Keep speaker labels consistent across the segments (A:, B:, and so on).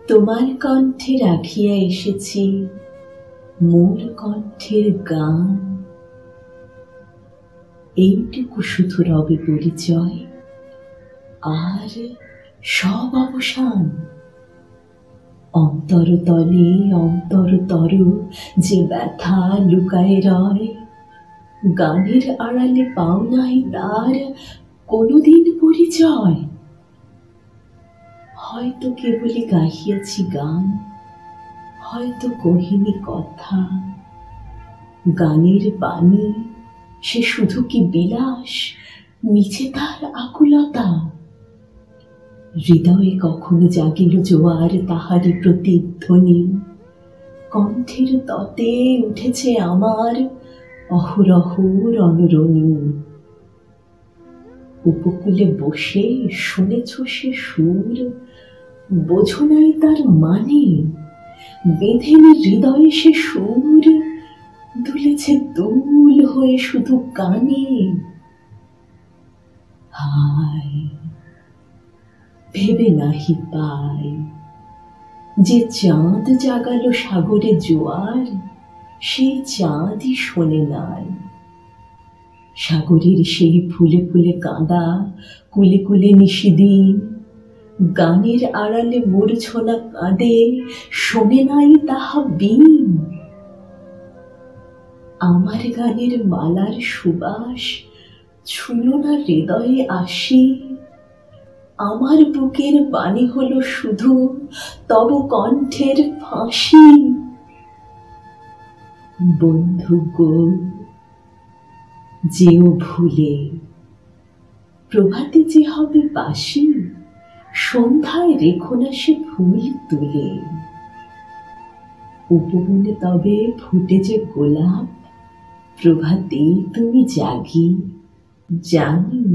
A: তোমার কণ্ঠে রাখিয়া এসেছি মোর কণ্ঠের গান। এইটুকু শুধু রবে পরিচয়, আর সব অবসান। অন্তরতলে অন্তরতর যে ব্যথা লুকায়ে রয়, গানের আড়ালে পাও নাই তার কোনোদিন পরিচয়। হয়তো কেবলই গাহিয়াছি গান, হয়তো কহিনি কথা। গানের বাণী সে শুধু কি বিলাস, নিচে তার আকুলতা। হৃদয়ে কখন জাগিল জোয়ার তাহারি প্রতিধ্বনি, কণ্ঠের তটে উঠেছে আমার অহরহ রণরণী। উপকূলে বসে শুনেছ সে সুর, বোঝো নাই তার মানে। বেঁধেনি হৃদয়ে সে সুর, দুলেছে দুল হয়ে শুধু কানে। হায় ভেবে নাহি পাই, যে চাঁদ জাগালো সাগরে জোয়ার, সেই চাঁদই শোনে নাই। সাগরের সেই ফুলে ফুলে কাঁদা, কুলে কুলে নিশিদিন, গানের আড়ালে মূর্ছনা কাঁদে, শোনে নাই তাহা বীণ। আমার গানের মালার সুবাস ছুঁলো না হৃদয়ে আসি, আমার বুকের বাণী হলো শুধু তব কণ্ঠের ফাঁসি। বন্ধু গো, যেও ভুলে, প্রভাতে যে হবে বাসি, সন্ধ্যায় রেখো না সে ফুল তুলে। উপবনে তবে ফুটে যে গোলাপ, প্রভাতে তুমি জাগি। জানি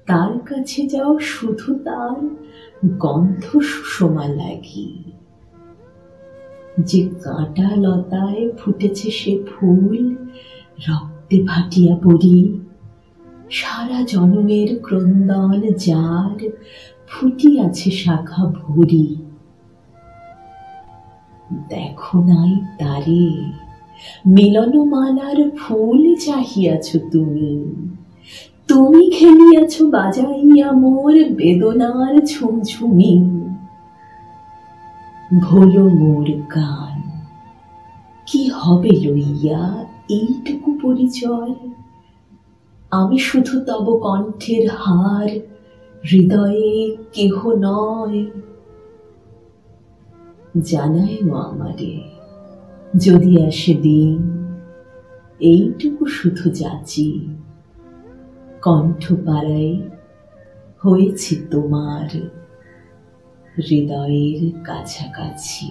A: তার কাছে যাও শুধু তার গন্ধ সুষমা লাগি। যে কাঁটা লতায় ফুটেছে সে ফুল, রক্তে ভাটিয়া পড়ি। সারা জনমের ক্রন্দন যার, ফুটিয়াছে শাখা ভরি। দেখো নাই তারে, মিলনমালার ফুল চাহিয়াছ তুমি। তুমি খেলিয়াছ বাজাইয়া মোর বেদনার ঝুমঝুমি। ভোলো মোর গান, কি হবে লইয়া এইটুকু পরিচয়। আমি শুধু তব কণ্ঠের হার, হৃদয়ে কেহ নয়। জানাইও আমারে যদি আসে দিন, এইটুকু শুধু যাচি। কণ্ঠ পাড়ায় হয়েছি তোমার হৃদয়ের কাছাকাছি।